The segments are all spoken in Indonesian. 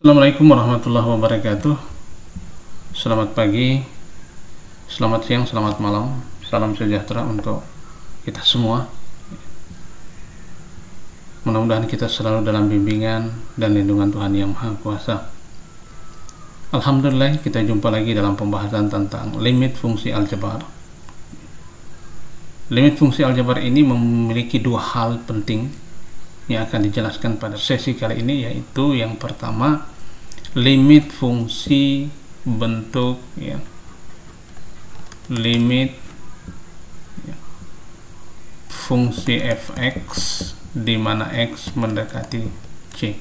Assalamualaikum warahmatullahi wabarakatuh. Selamat pagi, selamat siang, selamat malam. Salam sejahtera untuk kita semua. Mudah-mudahan kita selalu dalam bimbingan dan lindungan Tuhan Yang Maha Kuasa. Alhamdulillah, kita jumpa lagi dalam pembahasan tentang limit fungsi aljabar. Limit fungsi aljabar ini memiliki dua hal penting yang akan dijelaskan pada sesi kali ini, yaitu yang pertama, limit fungsi bentuk limit fungsi fx di mana x mendekati c.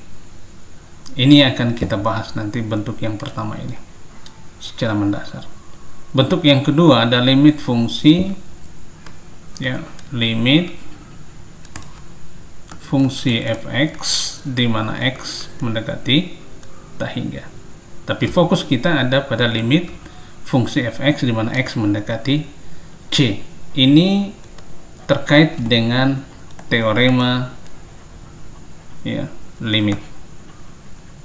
Ini akan kita bahas nanti bentuk yang pertama ini secara mendasar. Bentuk yang kedua ada limit fungsi limit fungsi fx di mana x mendekati tak hingga. Tapi fokus kita ada pada limit fungsi fx di mana x mendekati c. Ini terkait dengan teorema limit.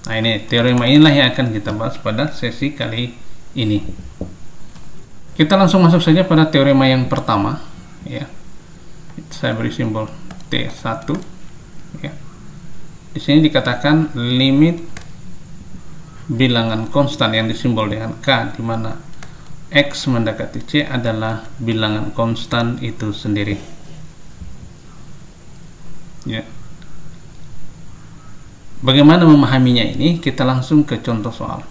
Nah, ini teorema inilah yang akan kita bahas pada sesi kali ini. Kita langsung masuk saja pada teorema yang pertama. Saya beri simbol T1. Di sini dikatakan limit bilangan konstan yang disimbol dengan K, di mana X mendekati C adalah bilangan konstan itu sendiri. Bagaimana memahaminya ini? Kita langsung ke contoh soal.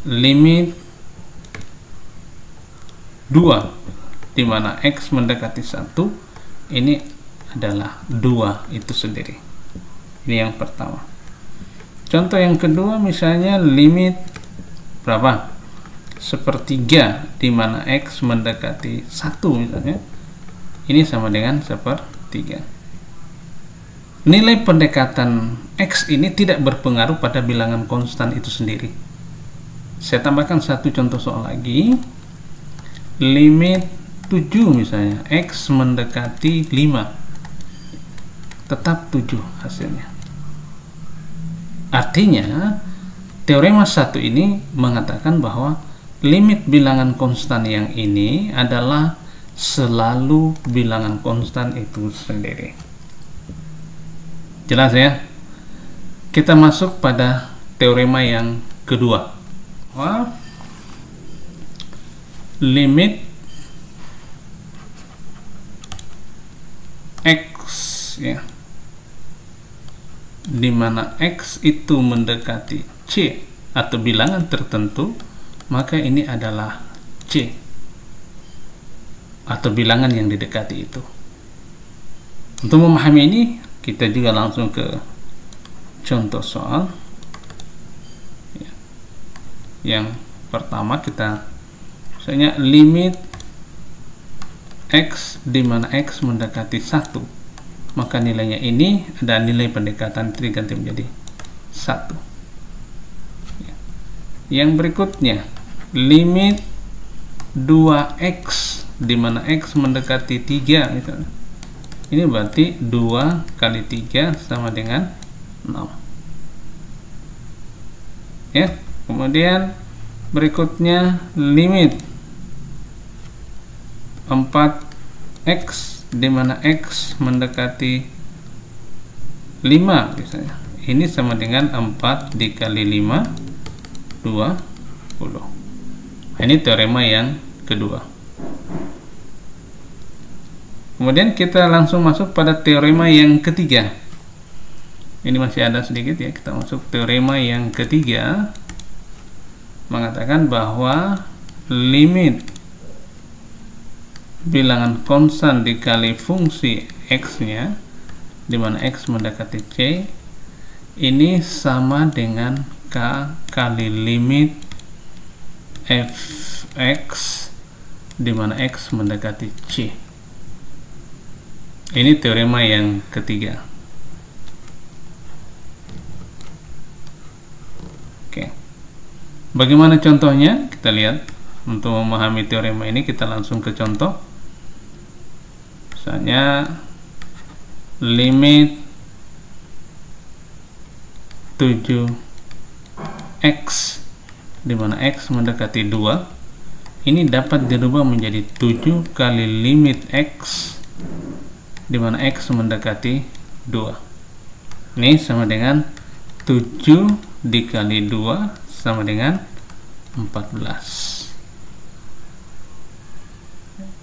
Limit 2 di mana X mendekati 1, ini adalah 2 itu sendiri. Ini yang pertama. Contoh yang kedua, misalnya limit berapa? Sepertiga di mana X mendekati 1 misalnya. Ini sama dengan sepertiga. Nilai pendekatan X ini tidak berpengaruh pada bilangan konstan itu sendiri. Saya tambahkan satu contoh soal lagi. Limit 7 misalnya, X mendekati 5. Tetap 7 hasilnya. Artinya, teorema 1 ini mengatakan bahwa limit bilangan konstan yang ini adalah selalu bilangan konstan itu sendiri. Jelas ya? Kita masuk pada teorema yang kedua. Limit X di mana X itu mendekati C atau bilangan tertentu, maka ini adalah C atau bilangan yang didekati itu. Untuk memahami ini, kita juga langsung ke contoh soal. Yang pertama, kita misalnya limit X di mana X mendekati 1, maka nilainya ini ada nilai pendekatan diganti menjadi 1. Yang berikutnya, limit 2x di mana x mendekati 3 misalnya. Ini berarti 2 kali 3 sama dengan 6. Kemudian berikutnya limit 4x di mana x mendekati 5 misalnya. Ini sama dengan 4 dikali 5, 20. Ini teorema yang kedua. Kemudian kita langsung masuk pada teorema yang ketiga. Ini masih ada sedikit ya, kita masuk teorema yang ketiga. Mengatakan bahwa limit bilangan konstan dikali fungsi x-nya di mana x mendekati c ini sama dengan k kali limit fx di mana x mendekati c. Ini teorema yang ketiga. Oke. Bagaimana contohnya? Kita lihat. Untuk memahami teorema ini, kita langsung ke contoh. Misalnya limit 7x, di mana x mendekati 2, ini dapat dirubah menjadi 7 kali limit x, di mana x mendekati 2. Ini sama dengan 7 dikali 2 sama dengan 14.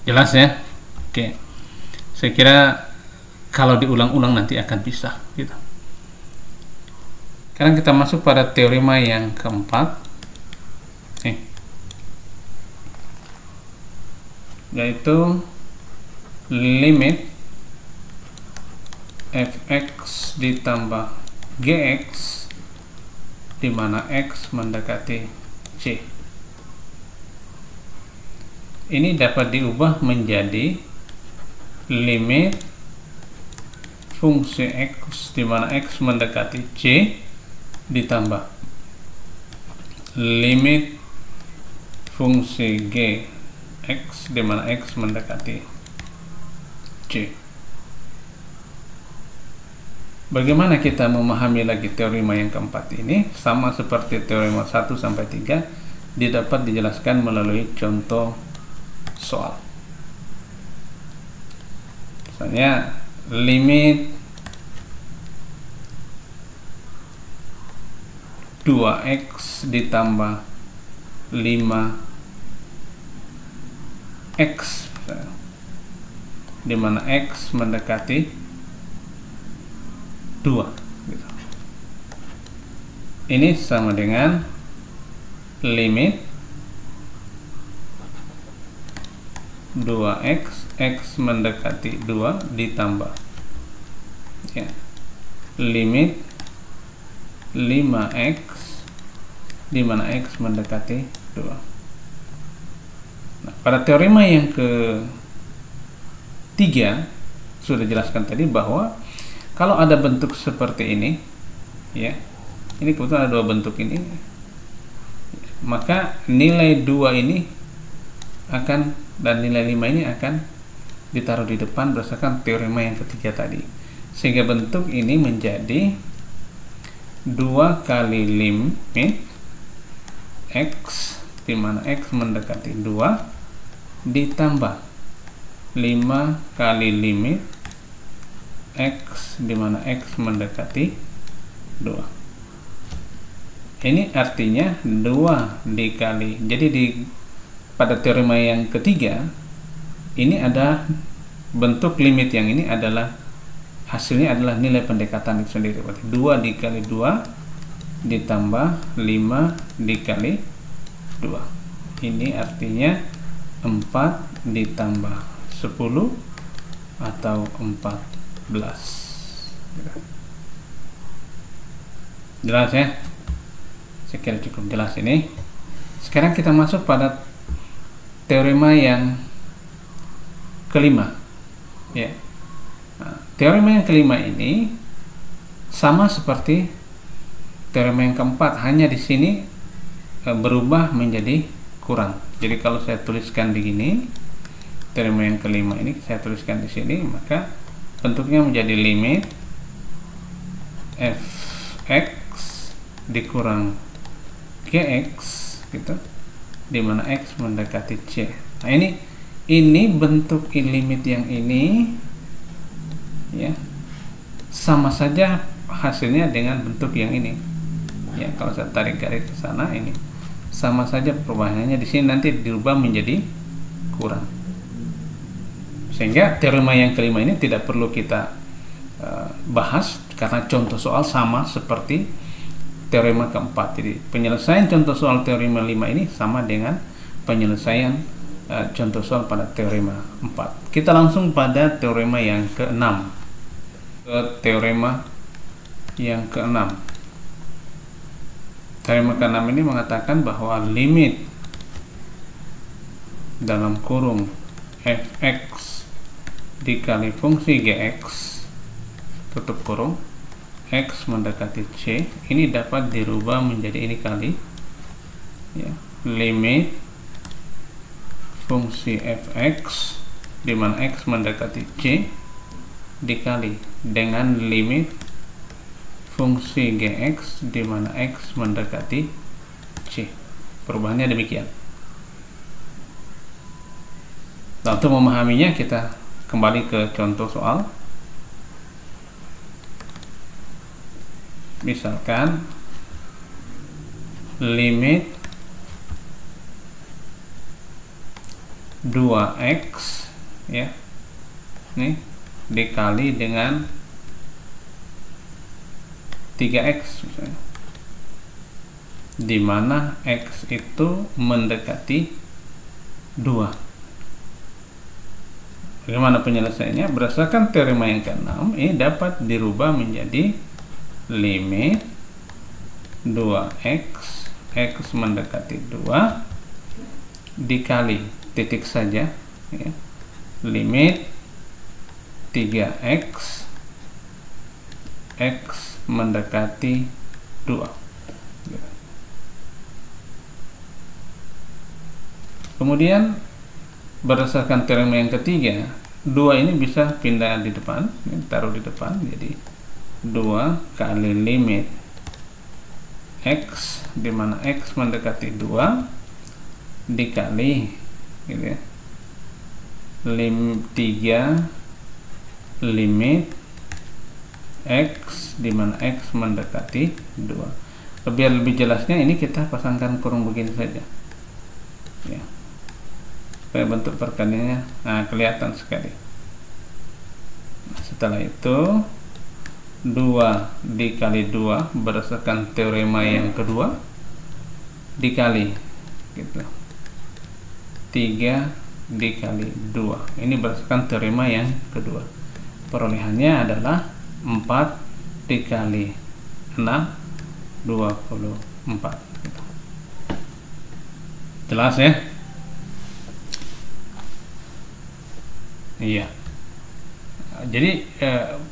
Jelas ya? Oke. Saya kira kalau diulang-ulang nanti akan bisa gitu. Sekarang kita masuk pada teorema yang keempat, yaitu limit fx ditambah gx di mana x mendekati c. Ini dapat diubah menjadi limit fungsi x di mana x mendekati c ditambah limit fungsi g x di mana x mendekati c. Bagaimana kita memahami lagi teorema yang keempat ini? Sama seperti teorema 1 sampai 3, dapat dijelaskan melalui contoh soal. Misalnya limit 2x ditambah 5x, di mana x mendekati 2 gitu. Ini sama dengan limit 2x, x mendekati 2 ditambah ya, limit 5x di mana x mendekati 2. Nah, pada teorema yang ketiga sudah jelaskan tadi bahwa kalau ada bentuk seperti ini ya, ini kebetulan ada dua bentuk ini, maka nilai 2 ini akan dan nilai 5 ini akan ditaruh di depan berdasarkan teorema yang ketiga tadi, sehingga bentuk ini menjadi 2 kali limit x di mana x mendekati 2 ditambah 5 kali limit x di mana x mendekati 2. Ini artinya 2 dikali, jadi pada teorema yang ketiga ini ada bentuk limit yang ini adalah hasilnya adalah nilai pendekatan itu sendiri. Berarti 2 dikali 2 ditambah 5 dikali 2. Ini artinya 4 ditambah 10 atau 14. Jelas ya? Saya kira cukup jelas ini. Sekarang kita masuk pada teorema yang kelima ya. Nah, teorema yang kelima ini sama seperti teorema yang keempat, hanya di sini berubah menjadi kurang. Jadi kalau saya tuliskan begini, teorema yang kelima ini saya tuliskan di sini, maka bentuknya menjadi limit fx dikurang gx gitu, di mana x mendekati c. Nah, ini bentuk limit yang ini ya sama saja hasilnya dengan bentuk yang ini ya. Kalau saya tarik garis ke sana, ini sama saja perubahannya. Di sini nanti dirubah menjadi kurang, sehingga teorema yang kelima ini tidak perlu kita bahas karena contoh soal sama seperti teorema keempat. Jadi penyelesaian contoh soal teorema 5 ini sama dengan penyelesaian contoh soal pada teorema 4. Kita langsung pada teorema yang keenam. Teorema yang keenam. Teorema keenam ini mengatakan bahwa limit dalam kurung fx dikali fungsi gx tutup kurung x mendekati c ini dapat dirubah menjadi ini kali ya, limit fungsi fx di mana x mendekati c dikali dengan limit fungsi gx di mana x mendekati c. Perubahannya demikian. Nah, untuk memahaminya kita kembali ke contoh soal. Misalkan limit 2x ya, nih dikali dengan 3x misalnya, di mana x itu mendekati 2. Bagaimana penyelesaiannya? Berdasarkan teorema yang ke-6, ini dapat dirubah menjadi limit 2x, x mendekati 2 dikali titik saja ya, limit 3x, x mendekati 2. Kemudian berdasarkan teorema yang ketiga, 2 ini bisa pindah di depan, taruh di depan, jadi 2 kali limit x, di mana x mendekati 2 dikali gitu ya, 3 limit x, di mana x mendekati 2. Biar lebih jelasnya ini kita pasangkan kurung begini saja ya, supaya bentuk perkaliannya kelihatan sekali. Setelah itu 2 dikali 2 berdasarkan teorema yang kedua dikali gitu, 3 dikali 2, ini berdasarkan teorema yang kedua. Perolehannya adalah 4 dikali 6 24 gitu. Jelas ya? Iya. Jadi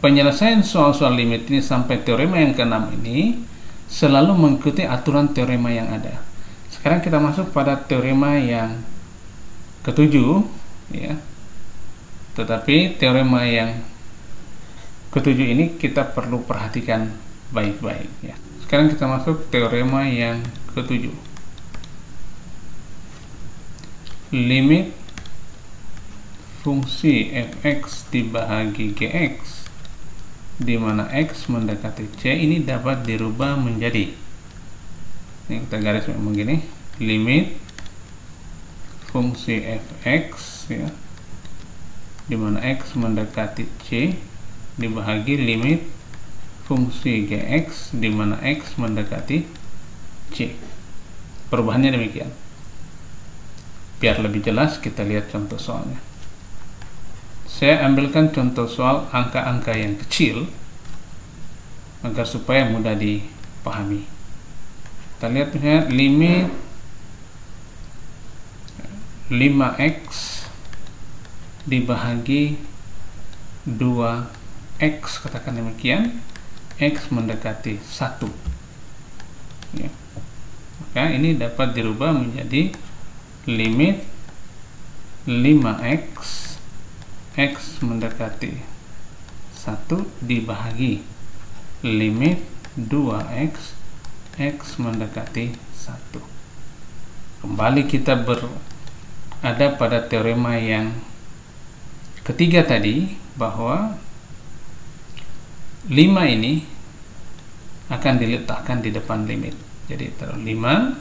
penyelesaian soal-soal limit ini sampai teorema yang ke-6 ini selalu mengikuti aturan teorema yang ada. Sekarang kita masuk pada teorema yang ke-7 ya. Tetapi teorema yang ke-7 ini kita perlu perhatikan baik-baik ya. Sekarang kita masuk teorema yang ke-7. Limit fungsi fx dibagi gx di mana x mendekati c ini dapat dirubah menjadi, ini kita garis memang gini, limit fungsi fx ya, di mana x mendekati c dibagi limit fungsi gx di mana x mendekati c. Perubahannya demikian. Biar lebih jelas kita lihat contoh soalnya. Saya ambilkan contoh soal angka-angka yang kecil agar supaya mudah dipahami. Kita lihat misalnya limit 5x dibagi 2x, katakan demikian, x mendekati 1 ya. Maka ini dapat dirubah menjadi limit 5x, x mendekati 1 dibagi limit 2x, x mendekati 1. Kembali kita berada pada teorema yang ketiga tadi, bahwa 5 ini akan diletakkan di depan limit. Jadi taruh 5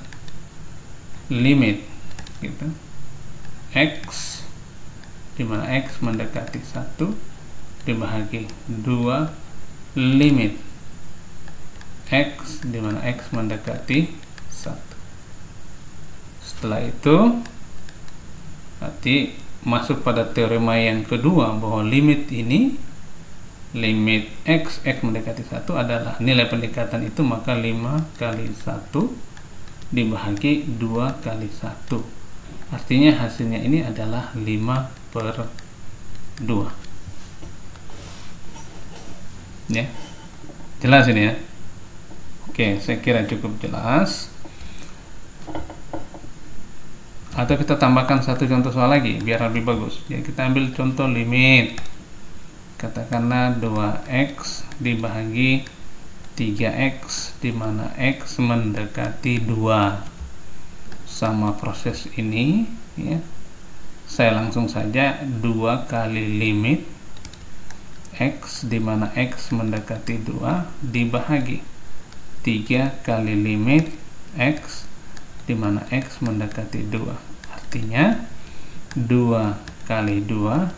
limit gitu, x di mana x mendekati 1 dibagi 2 limit x di mana x mendekati 1. Setelah itu nanti masuk pada teorema yang kedua, bahwa limit ini, limit x mendekati 1 adalah nilai pendekatan itu, maka 5 kali 1 dibagi 2 kali 1. Artinya hasilnya ini adalah 5/2 ya. Jelas ini ya? Oke, saya kira cukup jelas. Atau kita tambahkan satu contoh soal lagi biar lebih bagus. Jadi kita ambil contoh limit, katakanlah 2x dibagi 3x, di mana x mendekati 2. Sama proses ini ya, saya langsung saja 2 kali limit x, di mana x mendekati 2 dibahagi 3 kali limit x, di mana x mendekati 2. Artinya 2 kali 2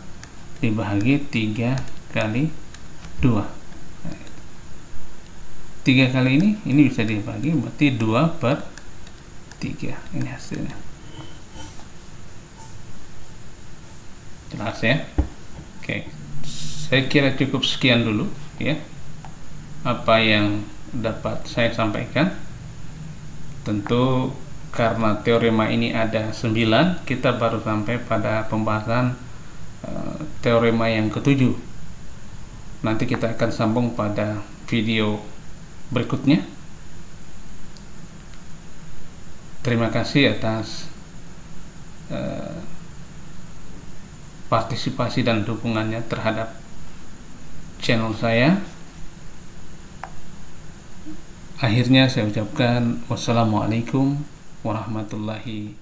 dibahagi 3 kali 2. 3 kali ini bisa dibagi, berarti 2/3. Ini hasilnya. Jelas ya? Oke, saya kira cukup sekian dulu ya, apa yang dapat saya sampaikan. Tentu karena teorema ini ada 9, kita baru sampai pada pembahasan teorema yang ke-7. Nanti kita akan sambung pada video berikutnya. Terima kasih atas partisipasi dan dukungannya terhadap channel saya. Akhirnya saya ucapkan wassalamualaikum warahmatullahi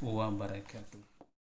wabarakatuh.